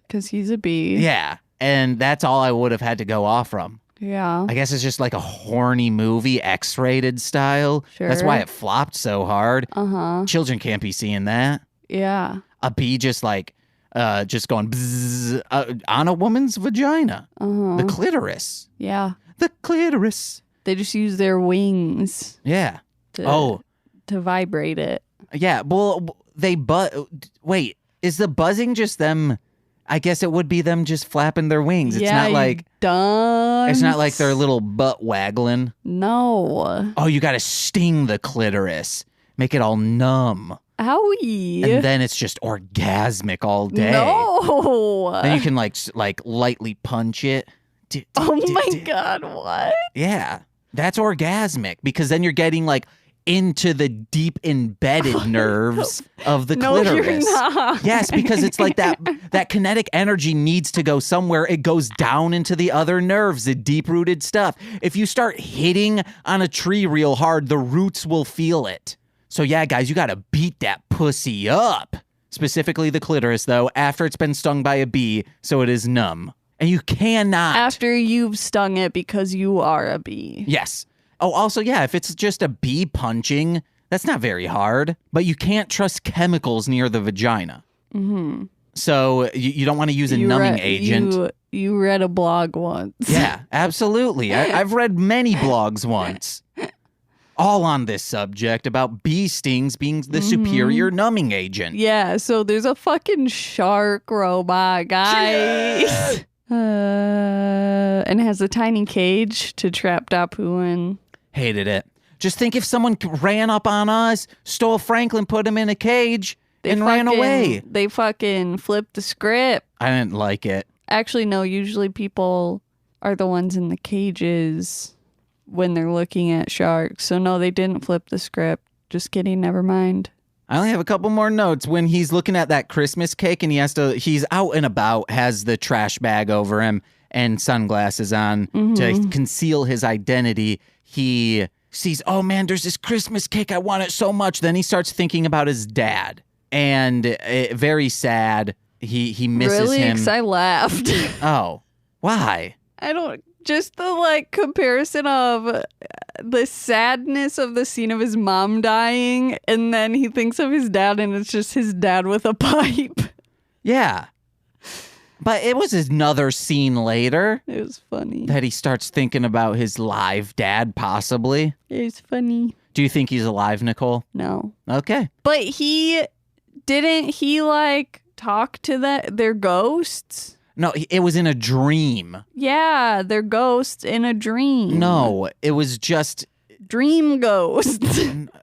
Because he's a bee. Yeah. And that's all I would have had to go off from. Yeah. I guess it's just like a horny movie, X-rated style. Sure. That's why it flopped so hard. Uh-huh. Children can't be seeing that. Yeah. A bee just going bzzz, on a woman's vagina. The clitoris. Yeah. The clitoris. They just use their wings Yeah. to vibrate it. Yeah. Well, wait, is the buzzing just them? I guess it would be them just flapping their wings. It's not like done. It's not like their little butt waggling. No. Oh, you got to sting the clitoris. Make it all numb. Owie. And then it's just orgasmic all day. No. Then you can like lightly punch it. Oh my God, what? Yeah. That's orgasmic because then you're getting like into the deep embedded nerves of the clitoris. You're not. Yes, because it's like that kinetic energy needs to go somewhere. It goes down into the other nerves, the deep-rooted stuff. If you start hitting on a tree real hard, the roots will feel it. So yeah, guys, you got to beat that pussy up. Specifically the clitoris, though, after it's been stung by a bee, so it is numb. And you cannot. After you've stung it because you are a bee. Yes. Oh, also, yeah, if it's just a bee punching, that's not very hard. But you can't trust chemicals near the vagina. Mm-hmm. So you don't want to use a numbing agent. You read a blog once. Yeah, absolutely. I've read many blogs once. All on this subject about bee stings being the superior numbing agent. Yeah, so there's a fucking shark robot, guys. And has a tiny cage to trap Dappu in. Hated it. Just think if someone ran up on us, stole Franklin, put him in a cage, and ran away. They fucking flipped the script. I didn't like it. Actually, no, usually people are the ones in the cages when they're looking at sharks. So no, they didn't flip the script. Just kidding, never mind. I only have a couple more notes. When he's looking at that Christmas cake and he's out and about, has the trash bag over him and sunglasses on to conceal his identity. He sees, oh man, there's this Christmas cake. I want it so much. Then he starts thinking about his dad. And very sad. He misses really? him. Because I laughed. Oh, why? I don't. Just the comparison of the sadness of the scene of his mom dying, and then he thinks of his dad, and it's just his dad with a pipe. Yeah. But it was another scene later. It was funny. That he starts thinking about his live dad, possibly. It was funny. Do you think he's alive, Nicole? No. Okay. But didn't he talk to their ghosts? No, it was in a dream. Yeah, they're ghosts in a dream. No, it was just dream ghosts.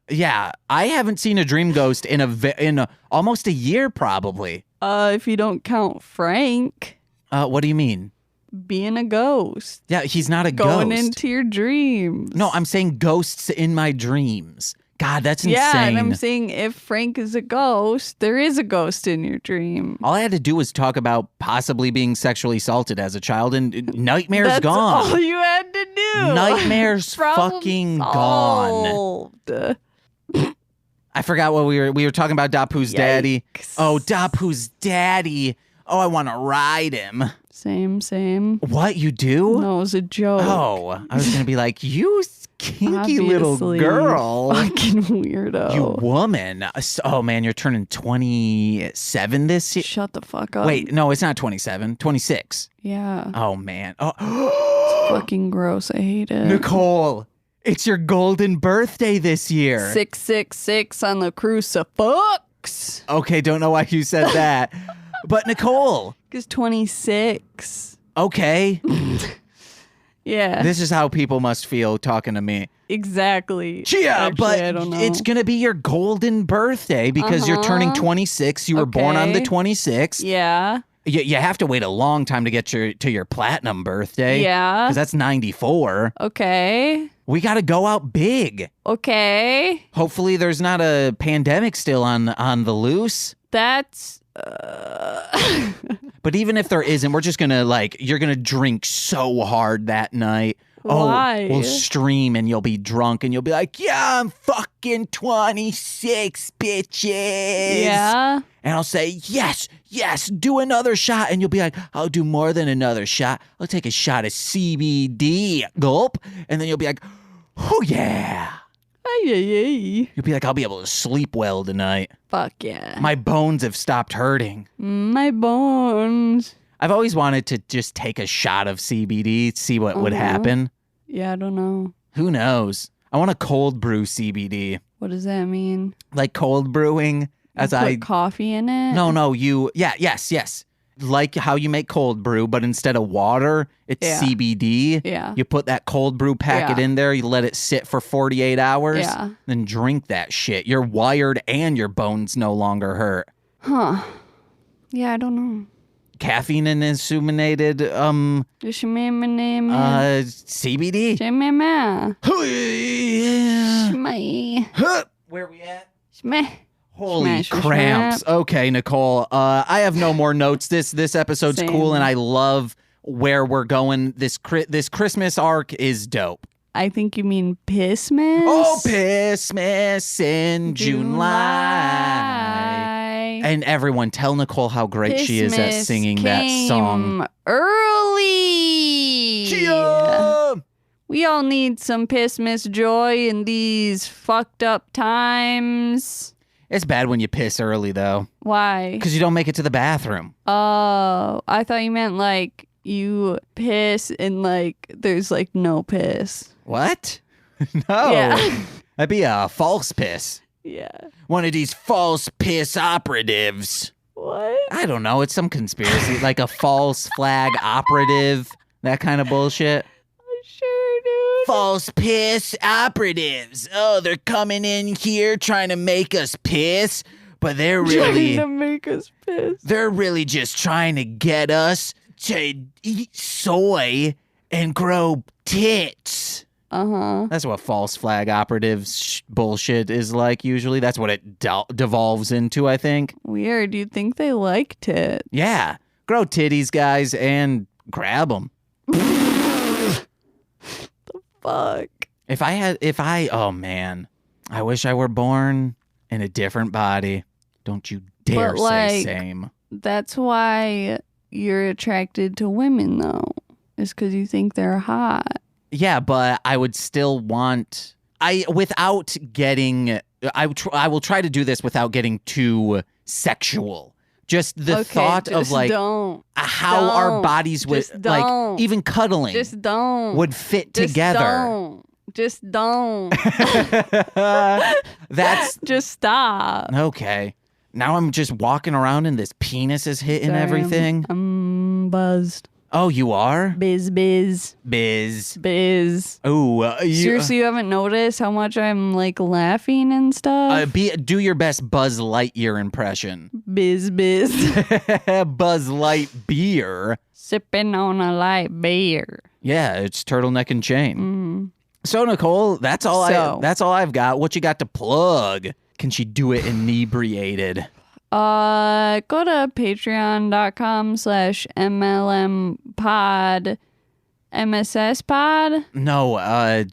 Yeah, I haven't seen a dream ghost in almost a year, probably. If you don't count Frank. What do you mean? Being a ghost. Yeah, he's not a ghost. Going into your dreams. No, I'm saying ghosts in my dreams. God, that's insane. Yeah, and I'm saying if Frank is a ghost, there is a ghost in your dream. All I had to do was talk about possibly being sexually assaulted as a child, and nightmare's That's gone. all you had to do. Nightmare's fucking gone. I forgot what we were talking about. Dappu's daddy. Oh, Dappu's daddy. Oh, I want to ride him. Same. What, you do? No, it was a joke. Oh, I was gonna be like, you kinky little Obviously, girl. Fucking weirdo. You woman. Oh man, you're turning 27 this year. Shut the fuck up. Wait, no, it's not 27. 26. Yeah. Oh man. Oh. It's fucking gross. I hate it. Nicole, it's your golden birthday this year. 666 on the crucifix. Okay, don't know why you said that. But Nicole. Because 26. Okay. Yeah. This is how people must feel talking to me. Exactly. Yeah, Actually, but I don't know. it's going to be your golden birthday because you're turning 26. You were born on the 26th. Yeah. You have to wait a long time to get to your platinum birthday. Yeah. Because that's 94. Okay. We got to go out big. Okay. Hopefully there's not a pandemic still on the loose. That's... But even if there isn't, we're just gonna you're gonna drink so hard that night. Why? Oh, we'll stream and you'll be drunk and you'll be like, yeah, I'm fucking 26, bitches. Yeah. And I'll say, yes, do another shot. And you'll be like, I'll do more than another shot. I'll take a shot of CBD. Gulp. And then you'll be like, oh, yeah. Ay. You'll be like, I'll be able to sleep well tonight. Fuck yeah. My bones have stopped hurting. My bones. I've always wanted to just take a shot of CBD, see what would happen. Yeah, I don't know. Who knows? I want to cold brew CBD. What does that mean? Like cold brewing Put coffee in it? No, yes. Like how you make cold brew, but instead of water, it's CBD. Yeah. You put that cold brew packet in there, you let it sit for 48 hours, then drink that shit. You're wired and your bones no longer hurt. Huh. Yeah, I don't know. Caffeine and illuminated CBD. Where we at? Holy cramps. Okay, Nicole. I have no more notes. This episode's cool, and I love where we're going. This Christmas arc is dope. I think you mean Pissmas. Oh, Pissmas in July. And everyone, tell Nicole how great she is at singing that song. Early. Chia! We all need some Pissmas joy in these fucked up times. It's bad when you piss early, though. Why? Because you don't make it to the bathroom. Oh, I thought you meant like you piss and like there's like no piss. What? No. Yeah. That'd be a false piss. Yeah. One of these false piss operatives. What? I don't know. It's some conspiracy, like a false flag operative, that kind of bullshit. Sure, dude. False piss operatives. Oh, they're coming in here trying to make us piss, but they're really trying to make us piss. They're really just trying to get us to eat soy and grow tits. Uh-huh. That's what false flag operatives bullshit is like usually. That's what it devolves into, I think. Weird. You'd think they liked it. Yeah. Grow titties, guys, and grab them. Fuck. Oh man, I wish I were born in a different body. Don't you dare say same. That's why you're attracted to women, though, is because you think they're hot. Yeah, but I would still want. I will try to do this without getting too sexual. Just the thought of like how our bodies would like even cuddling would fit together. Just don't. That's just stop. Okay. Now I'm just walking around and this penis is hitting everything. I'm buzzed. Oh, you are? Biz. Oh, seriously, you haven't noticed how much I'm like laughing and stuff? Do your best Buzz Lightyear impression. Biz. Buzz Light beer. Sipping on a light beer. Yeah, it's turtleneck and chain. So Nicole, that's all I've got. What you got to plug? Can she do it inebriated? Go to patreon.com/MLMpod, MSS pod. No,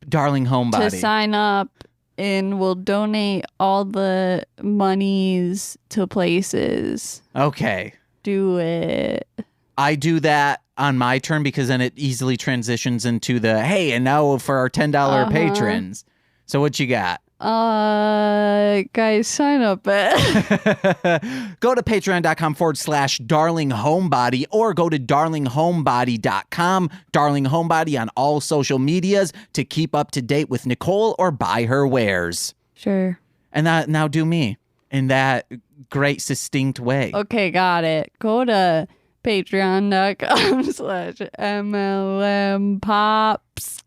Darling Homebody. To sign up, and we'll donate all the monies to places. Okay. Do it. I do that on my turn because then it easily transitions into the, hey, and now for our $10 patrons. So what you got? Guys, sign up at go to patreon.com/Darling Homebody or go to darlinghomebody.com, Darling Homebody on all social medias to keep up to date with Nicole or buy her wares. Sure. And now do me in that great succinct way. Okay, got it. Go to patreon.com/MLMpops.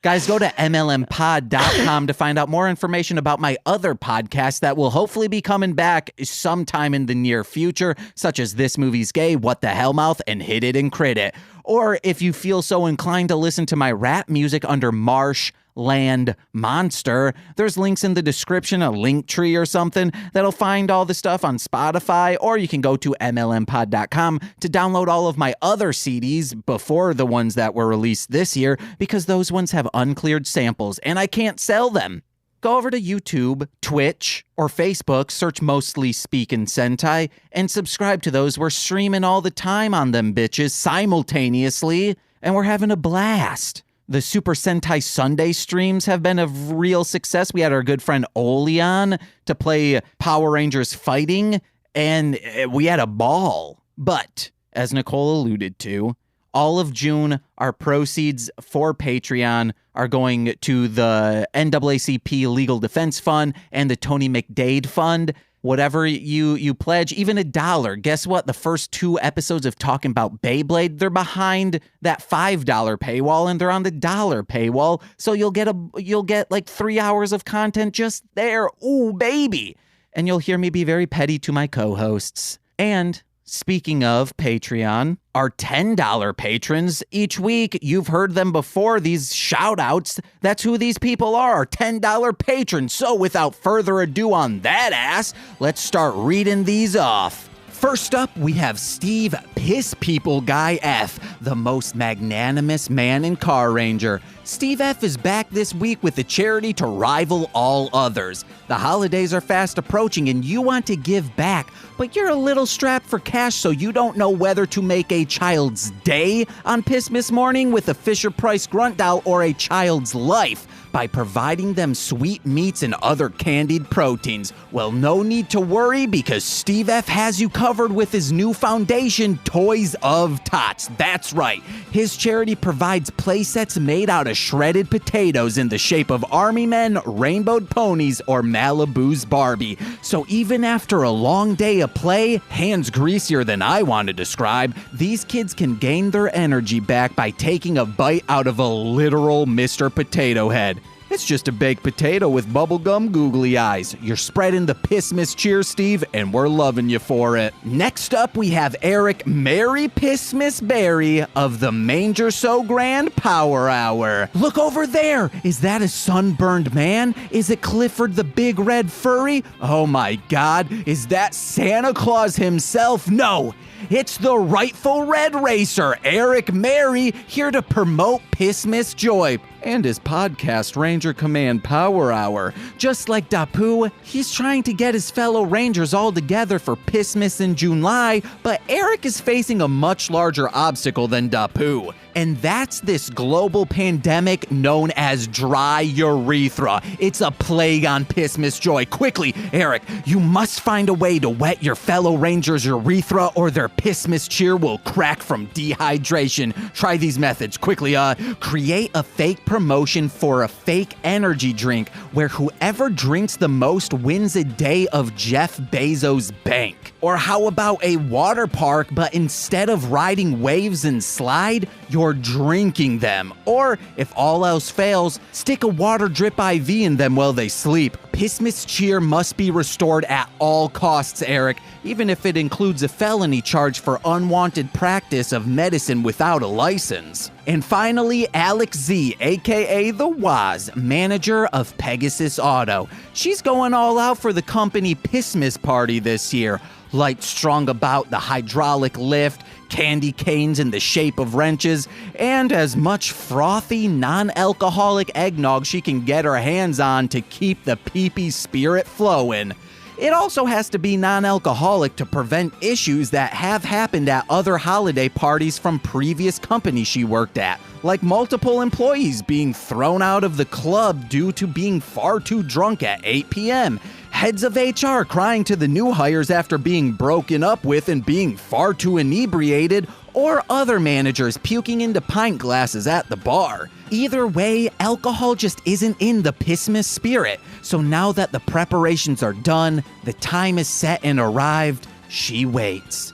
Guys, go to MLMpod.com to find out more information about my other podcasts that will hopefully be coming back sometime in the near future, such as This Movie's Gay, What the Hell Mouth, and Hit It and Crit It. Or if you feel so inclined to listen to my rap music under Marsh land monster. There's links in the description, a link tree or something that'll find all the stuff on Spotify, or you can go to mlmpod.com to download all of my other CDs before the ones that were released this year, because those ones have uncleared samples and I can't sell them. Go over to YouTube, Twitch, or Facebook, search Mostly Speakin' Sentai, and subscribe to those. We're streaming all the time on them bitches simultaneously, and we're having a blast. The Super Sentai Sunday streams have been a real success. We had our good friend Oli on to play Power Rangers Fighting, and we had a ball. But, as Nicole alluded to, all of June, our proceeds for Patreon are going to the NAACP Legal Defense Fund and the Tony McDade Fund. Whatever you pledge, even $1. Guess what? The first 2 episodes of Talking About Beyblade, they're behind that $5 paywall, and they're on the $1 paywall. So you'll get like 3 hours of content just there. Ooh, baby. And you'll hear me be very petty to my co-hosts. And speaking of Patreon, our $10 patrons, each week, you've heard them before, these shout-outs. That's who these people are, our $10 patrons. So without further ado on that ass, let's start reading these off. First up, we have Steve Piss People Guy F, the most magnanimous man in Carranger. Steve F is back this week with a charity to rival all others. The holidays are fast approaching and you want to give back, but you're a little strapped for cash, so you don't know whether to make a child's day on Pissmas morning with a Fisher-Price grunt doll or a child's life by providing them sweet meats and other candied proteins. Well, no need to worry, because Steve F has you covered with his new foundation, Toys of Tots. That's right. His charity provides play sets made out of shredded potatoes in the shape of army men, rainbowed ponies, or Malibu's Barbie. So even after a long day of play, hands greasier than I want to describe, these kids can gain their energy back by taking a bite out of a literal Mr. Potato Head. It's just a baked potato with bubblegum googly eyes. You're spreading the Pissmas cheer, Steve, and we're loving you for it. Next up, we have Eric Merry Pissmas Berry of the Manger So Grand Power Hour. Look over there. Is that a sunburned man? Is it Clifford the Big Red Furry? Oh my God. Is that Santa Claus himself? No. It's the rightful Red Racer, Eric Merry, here to promote Pissmas joy and his podcast, Ranger Command Power Hour. Just like Dappu, he's trying to get his fellow Rangers all together for Pissmas in July, but Eric is facing a much larger obstacle than Dappu. And that's this global pandemic known as dry urethra. It's a plague on Pissmas joy. Quickly, Eric, you must find a way to wet your fellow Rangers' urethra or their Pissmas cheer will crack from dehydration. Try these methods. Quickly, create a fake promotion for a fake energy drink where whoever drinks the most wins a day of Jeff Bezos' bank. Or how about a water park, but instead of riding waves and slide, you're drinking them. Or, if all else fails, stick a water drip IV in them while they sleep. Pissmas cheer must be restored at all costs, Eric, even if it includes a felony charge for unwanted practice of medicine without a license. And finally, Alex Z, aka The Waz, manager of Pegasus Auto. She's going all out for the company Pissmas party this year. Light strung about the hydraulic lift, candy canes in the shape of wrenches, and as much frothy, non-alcoholic eggnog she can get her hands on to keep the pee-pee spirit flowing. It also has to be non-alcoholic to prevent issues that have happened at other holiday parties from previous companies she worked at, like multiple employees being thrown out of the club due to being far too drunk at 8 p.m., heads of HR crying to the new hires after being broken up with and being far too inebriated, or other managers puking into pint glasses at the bar. Either way, alcohol just isn't in the Pissmas spirit. So now that the preparations are done, the time is set and arrived, she waits.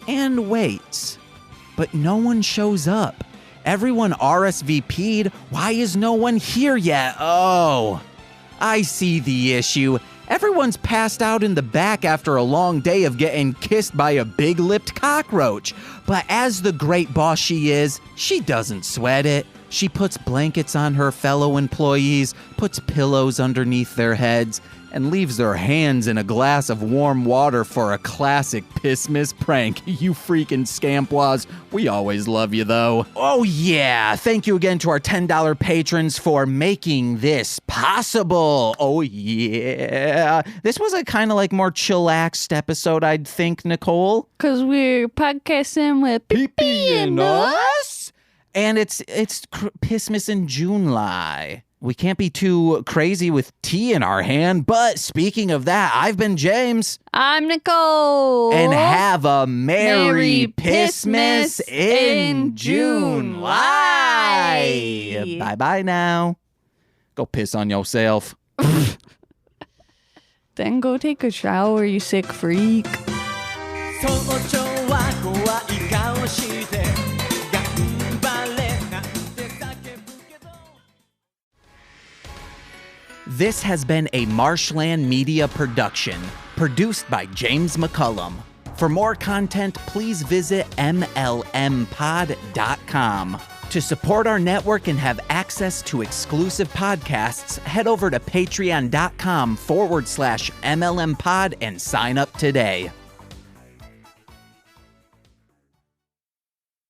And waits. But no one shows up. Everyone RSVP'd. Why is no one here yet? Oh, I see the issue. Everyone's passed out in the back after a long day of getting kissed by a big-lipped cockroach. But as the great boss she is, she doesn't sweat it. She puts blankets on her fellow employees, puts pillows underneath their heads, and leaves their hands in a glass of warm water for a classic Pissmas prank. You freaking scampwas. We always love you, though. Oh, yeah. Thank you again to our $10 patrons for making this possible. Oh, yeah. This was a kind of like more chillaxed episode, I'd think, Nicole. Because we're podcasting with Pee and us. And it's Pissmas in July. We can't be too crazy with tea in our hand, but speaking of that, I've been James. I'm Nicole. And have a Merry Pissmas in July. Bye-bye now. Go piss on yourself. Then go take a shower, you sick freak. This has been a Marshland Media production, produced by James McCullum. For more content, please visit mlmpod.com. To support our network and have access to exclusive podcasts, head over to patreon.com/MLMpod and sign up today.